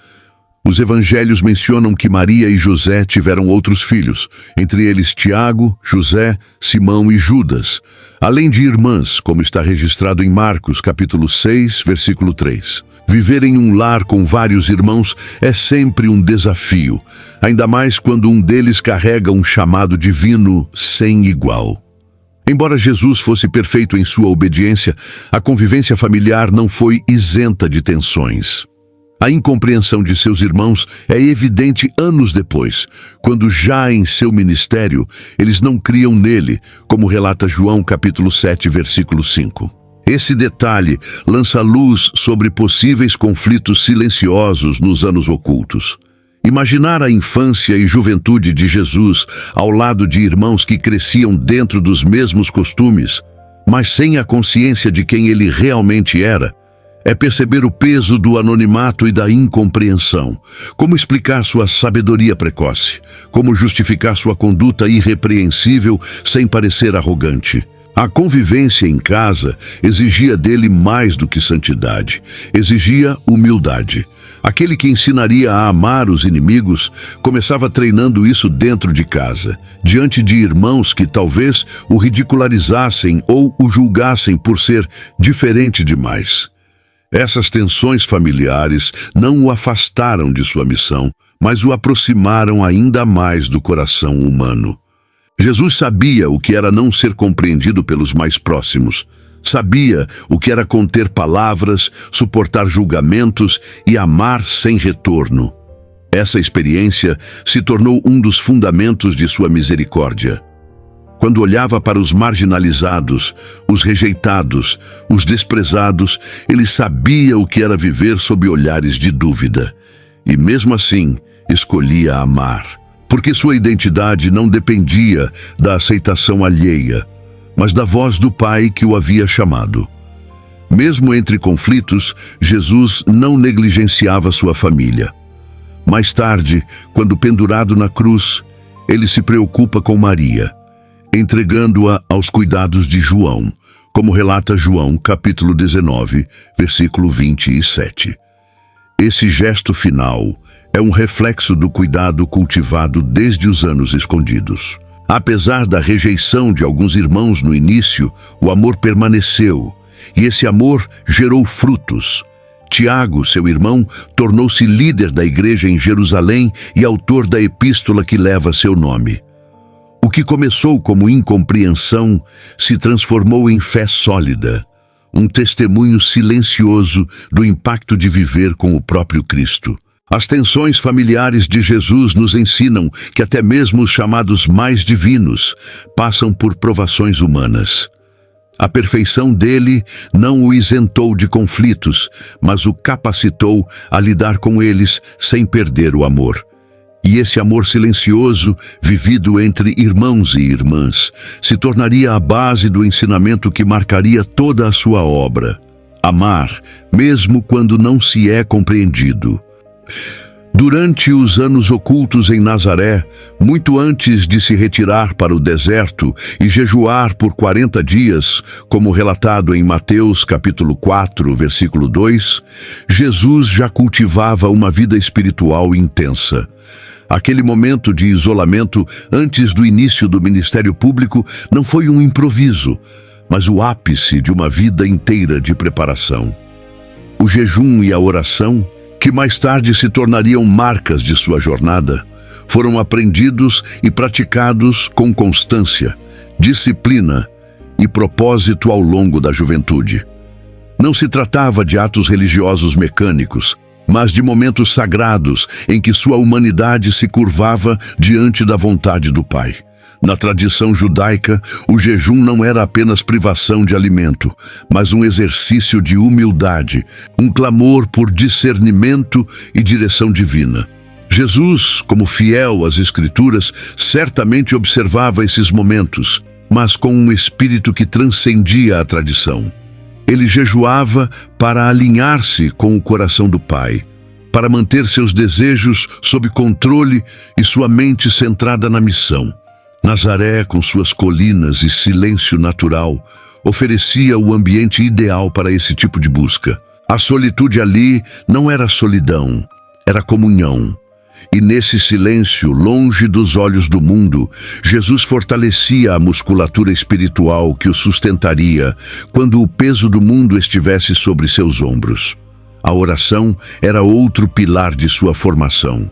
Os evangelhos mencionam que Maria e José tiveram outros filhos, entre eles Tiago, José, Simão e Judas, além de irmãs, como está registrado em Marcos, capítulo 6, versículo 3. Viver em um lar com vários irmãos é sempre um desafio, ainda mais quando um deles carrega um chamado divino sem igual. Embora Jesus fosse perfeito em sua obediência, a convivência familiar não foi isenta de tensões. A incompreensão de seus irmãos é evidente anos depois, quando já em seu ministério eles não criam nele, como relata João capítulo 7, versículo 5. Esse detalhe lança luz sobre possíveis conflitos silenciosos nos anos ocultos. Imaginar a infância e juventude de Jesus ao lado de irmãos que cresciam dentro dos mesmos costumes, mas sem a consciência de quem ele realmente era, é perceber o peso do anonimato e da incompreensão. Como explicar sua sabedoria precoce? Como justificar sua conduta irrepreensível sem parecer arrogante? A convivência em casa exigia dele mais do que santidade, exigia humildade. Aquele que ensinaria a amar os inimigos começava treinando isso dentro de casa, diante de irmãos que talvez o ridicularizassem ou o julgassem por ser diferente demais. Essas tensões familiares não o afastaram de sua missão, mas o aproximaram ainda mais do coração humano. Jesus sabia o que era não ser compreendido pelos mais próximos. Sabia o que era conter palavras, suportar julgamentos e amar sem retorno. Essa experiência se tornou um dos fundamentos de sua misericórdia. Quando olhava para os marginalizados, os rejeitados, os desprezados, ele sabia o que era viver sob olhares de dúvida. E mesmo assim, escolhia amar, porque sua identidade não dependia da aceitação alheia, mas da voz do Pai que o havia chamado. Mesmo entre conflitos, Jesus não negligenciava sua família. Mais tarde, quando pendurado na cruz, ele se preocupa com Maria, entregando-a aos cuidados de João, como relata João, capítulo 19, versículo 27. Esse gesto final é um reflexo do cuidado cultivado desde os anos escondidos. Apesar da rejeição de alguns irmãos no início, o amor permaneceu, e esse amor gerou frutos. Tiago, seu irmão, tornou-se líder da igreja em Jerusalém e autor da epístola que leva seu nome. O que começou como incompreensão se transformou em fé sólida, um testemunho silencioso do impacto de viver com o próprio Cristo. As tensões familiares de Jesus nos ensinam que até mesmo os chamados mais divinos passam por provações humanas. A perfeição dele não o isentou de conflitos, mas o capacitou a lidar com eles sem perder o amor. E esse amor silencioso, vivido entre irmãos e irmãs, se tornaria a base do ensinamento que marcaria toda a sua obra. Amar, mesmo quando não se é compreendido. Durante os anos ocultos em Nazaré, muito antes de se retirar para o deserto e jejuar por 40 dias, como relatado em Mateus capítulo 4, versículo 2, Jesus já cultivava uma vida espiritual intensa. Aquele momento de isolamento antes do início do ministério público não foi um improviso, mas o ápice de uma vida inteira de preparação. O jejum e a oração, que mais tarde se tornariam marcas de sua jornada, foram aprendidos e praticados com constância, disciplina e propósito ao longo da juventude. Não se tratava de atos religiosos mecânicos, mas de momentos sagrados em que sua humanidade se curvava diante da vontade do Pai. Na tradição judaica, o jejum não era apenas privação de alimento, mas um exercício de humildade, um clamor por discernimento e direção divina. Jesus, como fiel às Escrituras, certamente observava esses momentos, mas com um espírito que transcendia a tradição. Ele jejuava para alinhar-se com o coração do Pai, para manter seus desejos sob controle e sua mente centrada na missão. Nazaré, com suas colinas e silêncio natural, oferecia o ambiente ideal para esse tipo de busca. A solitude ali não era solidão, era comunhão. E nesse silêncio, longe dos olhos do mundo, Jesus fortalecia a musculatura espiritual que o sustentaria quando o peso do mundo estivesse sobre seus ombros. A oração era outro pilar de sua formação.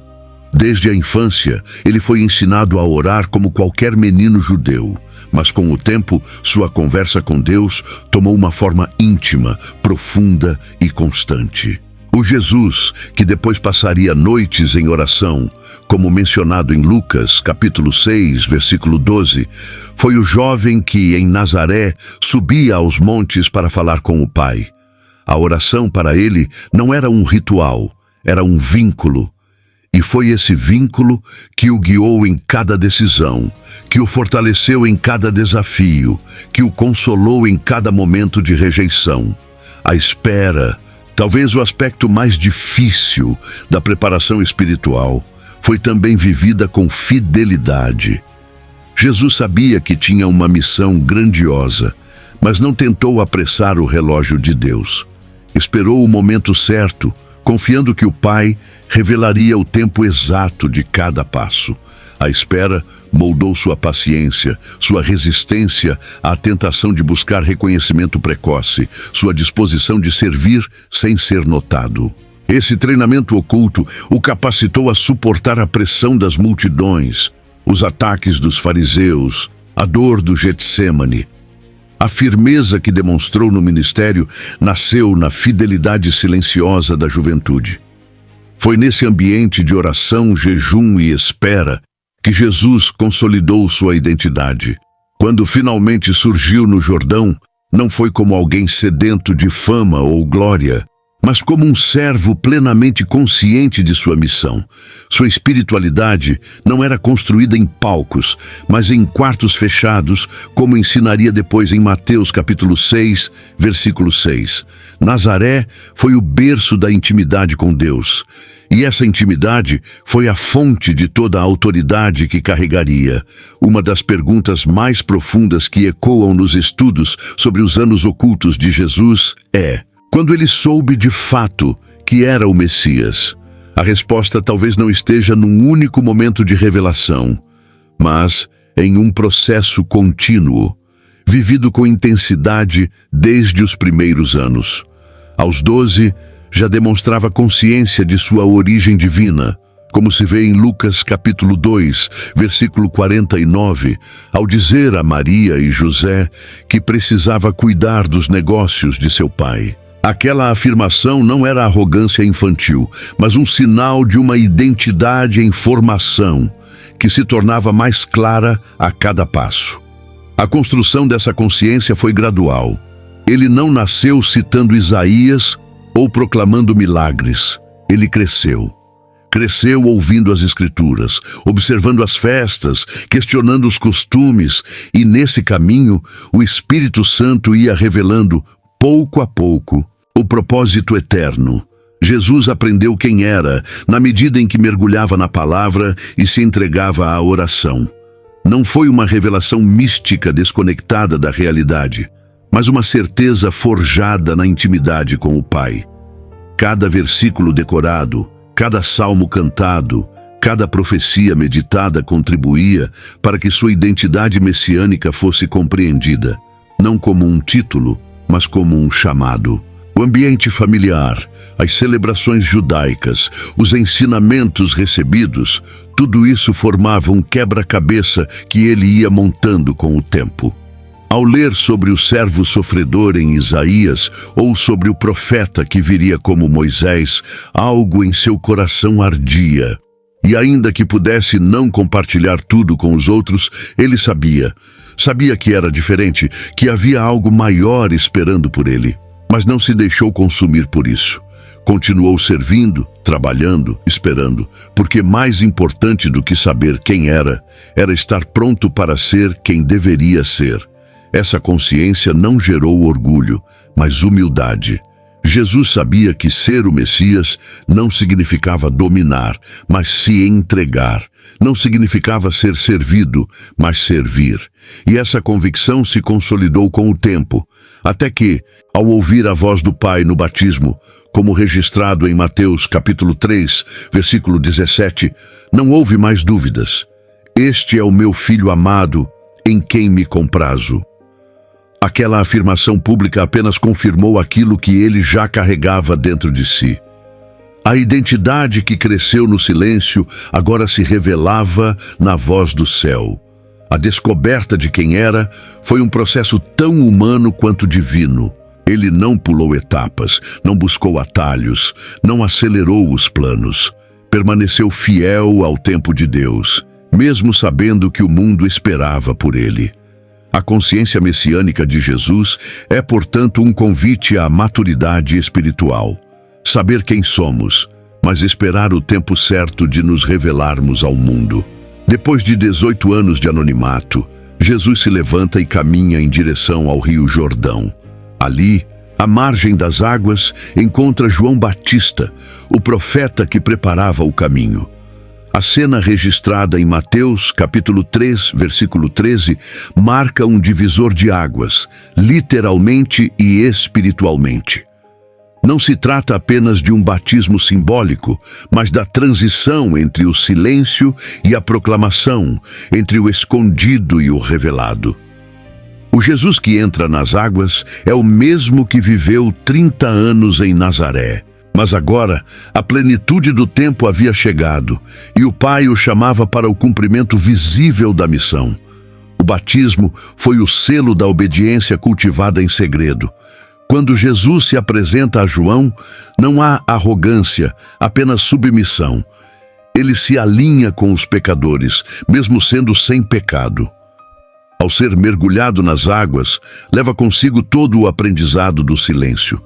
Desde a infância, ele foi ensinado a orar como qualquer menino judeu, mas com o tempo, sua conversa com Deus tomou uma forma íntima, profunda e constante. O Jesus, que depois passaria noites em oração, como mencionado em Lucas, capítulo 6, versículo 12, foi o jovem que, em Nazaré, subia aos montes para falar com o Pai. A oração para ele não era um ritual, era um vínculo. E foi esse vínculo que o guiou em cada decisão, que o fortaleceu em cada desafio, que o consolou em cada momento de rejeição. A espera, talvez o aspecto mais difícil da preparação espiritual, foi também vivida com fidelidade. Jesus sabia que tinha uma missão grandiosa, mas não tentou apressar o relógio de Deus. Esperou o momento certo, confiando que o Pai revelaria o tempo exato de cada passo. A espera moldou sua paciência, sua resistência à tentação de buscar reconhecimento precoce, sua disposição de servir sem ser notado. Esse treinamento oculto o capacitou a suportar a pressão das multidões, os ataques dos fariseus, a dor do Getsêmani. A firmeza que demonstrou no ministério nasceu na fidelidade silenciosa da juventude. Foi nesse ambiente de oração, jejum e espera que Jesus consolidou sua identidade. Quando finalmente surgiu no Jordão, não foi como alguém sedento de fama ou glória, mas como um servo plenamente consciente de sua missão. Sua espiritualidade não era construída em palcos, mas em quartos fechados, como ensinaria depois em Mateus capítulo 6, versículo 6. Nazaré foi o berço da intimidade com Deus, e essa intimidade foi a fonte de toda a autoridade que carregaria. Uma das perguntas mais profundas que ecoam nos estudos sobre os anos ocultos de Jesus é: quando ele soube de fato que era o Messias? A resposta talvez não esteja num único momento de revelação, mas em um processo contínuo, vivido com intensidade desde os primeiros anos. Aos 12, já demonstrava consciência de sua origem divina, como se vê em Lucas capítulo 2, versículo 49, ao dizer a Maria e José que precisava cuidar dos negócios de seu pai. Aquela afirmação não era arrogância infantil, mas um sinal de uma identidade em formação, que se tornava mais clara a cada passo. A construção dessa consciência foi gradual. Ele não nasceu citando Isaías ou proclamando milagres. Ele cresceu. Cresceu ouvindo as Escrituras, observando as festas, questionando os costumes, e nesse caminho o Espírito Santo ia revelando, pouco a pouco, o propósito eterno. Jesus aprendeu quem era, na medida em que mergulhava na palavra e se entregava à oração. Não foi uma revelação mística desconectada da realidade, mas uma certeza forjada na intimidade com o Pai. Cada versículo decorado, cada salmo cantado, cada profecia meditada contribuía para que sua identidade messiânica fosse compreendida, não como um título, mas como um chamado. O ambiente familiar, as celebrações judaicas, os ensinamentos recebidos, tudo isso formava um quebra-cabeça que ele ia montando com o tempo. Ao ler sobre o servo sofredor em Isaías, ou sobre o profeta que viria como Moisés, algo em seu coração ardia. E ainda que pudesse não compartilhar tudo com os outros, ele sabia que era diferente, que havia algo maior esperando por ele. Mas não se deixou consumir por isso. Continuou servindo, trabalhando, esperando, porque mais importante do que saber quem era estar pronto para ser quem deveria ser. Essa consciência não gerou orgulho, mas humildade. Jesus sabia que ser o Messias não significava dominar, mas se entregar. Não significava ser servido, mas servir. E essa convicção se consolidou com o tempo, até que, ao ouvir a voz do Pai no batismo, como registrado em Mateus capítulo 3, versículo 17, não houve mais dúvidas. Este é o meu Filho amado, em quem me comprazo. Aquela afirmação pública apenas confirmou aquilo que ele já carregava dentro de si. A identidade que cresceu no silêncio agora se revelava na voz do céu. A descoberta de quem era foi um processo tão humano quanto divino. Ele não pulou etapas, não buscou atalhos, não acelerou os planos. Permaneceu fiel ao tempo de Deus, mesmo sabendo que o mundo esperava por ele. A consciência messiânica de Jesus é, portanto, um convite à maturidade espiritual. Saber quem somos, mas esperar o tempo certo de nos revelarmos ao mundo. Depois de 18 anos de anonimato, Jesus se levanta e caminha em direção ao Rio Jordão. Ali, à margem das águas, encontra João Batista, o profeta que preparava o caminho. A cena registrada em Mateus, capítulo 3, versículo 13, marca um divisor de águas, literalmente e espiritualmente. Não se trata apenas de um batismo simbólico, mas da transição entre o silêncio e a proclamação, entre o escondido e o revelado. O Jesus que entra nas águas é o mesmo que viveu 30 anos em Nazaré. Mas agora, a plenitude do tempo havia chegado, e o Pai o chamava para o cumprimento visível da missão. O batismo foi o selo da obediência cultivada em segredo. Quando Jesus se apresenta a João, não há arrogância, apenas submissão. Ele se alinha com os pecadores, mesmo sendo sem pecado. Ao ser mergulhado nas águas, leva consigo todo o aprendizado do silêncio.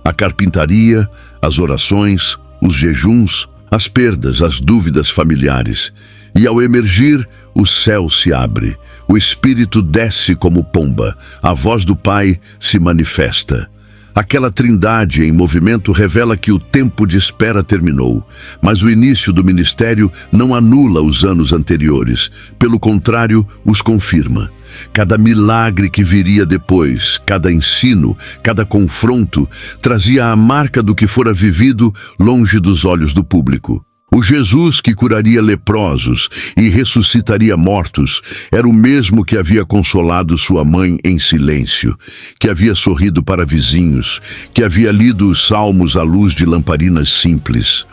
A carpintaria, as orações, os jejuns, as perdas, as dúvidas familiares. E ao emergir, o céu se abre, o Espírito desce como pomba, a voz do Pai se manifesta. Aquela trindade em movimento revela que o tempo de espera terminou, mas o início do ministério não anula os anos anteriores, pelo contrário, os confirma. Cada milagre que viria depois, cada ensino, cada confronto, trazia a marca do que fora vivido longe dos olhos do público. O Jesus que curaria leprosos e ressuscitaria mortos era o mesmo que havia consolado sua mãe em silêncio, que havia sorrido para vizinhos, que havia lido os salmos à luz de lamparinas simples.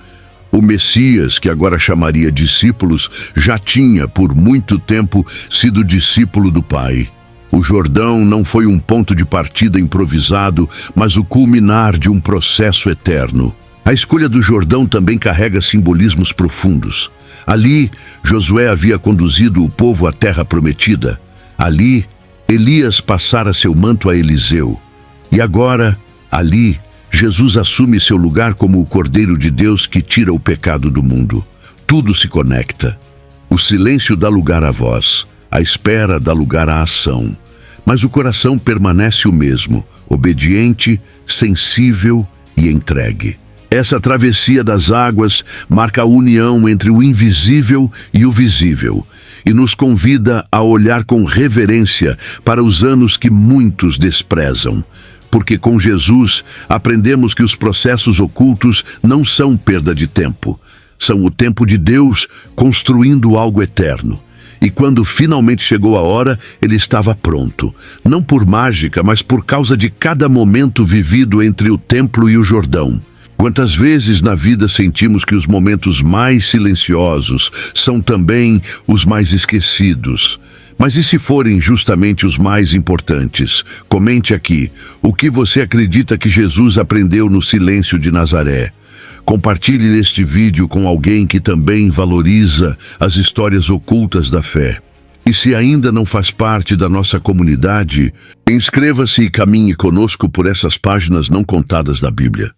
O Messias, que agora chamaria discípulos, já tinha, por muito tempo, sido discípulo do Pai. O Jordão não foi um ponto de partida improvisado, mas o culminar de um processo eterno. A escolha do Jordão também carrega simbolismos profundos. Ali, Josué havia conduzido o povo à terra prometida. Ali, Elias passara seu manto a Eliseu. E agora, ali, Jesus assume seu lugar como o Cordeiro de Deus que tira o pecado do mundo. Tudo se conecta. O silêncio dá lugar à voz, a espera dá lugar à ação. Mas o coração permanece o mesmo, obediente, sensível e entregue. Essa travessia das águas marca a união entre o invisível e o visível e nos convida a olhar com reverência para os anos que muitos desprezam. Porque com Jesus aprendemos que os processos ocultos não são perda de tempo, são o tempo de Deus construindo algo eterno. E quando finalmente chegou a hora, ele estava pronto, não por mágica, mas por causa de cada momento vivido entre o templo e o Jordão. Quantas vezes na vida sentimos que os momentos mais silenciosos são também os mais esquecidos? Mas e se forem justamente os mais importantes? Comente aqui o que você acredita que Jesus aprendeu no silêncio de Nazaré. Compartilhe este vídeo com alguém que também valoriza as histórias ocultas da fé. E se ainda não faz parte da nossa comunidade, inscreva-se e caminhe conosco por essas páginas não contadas da Bíblia.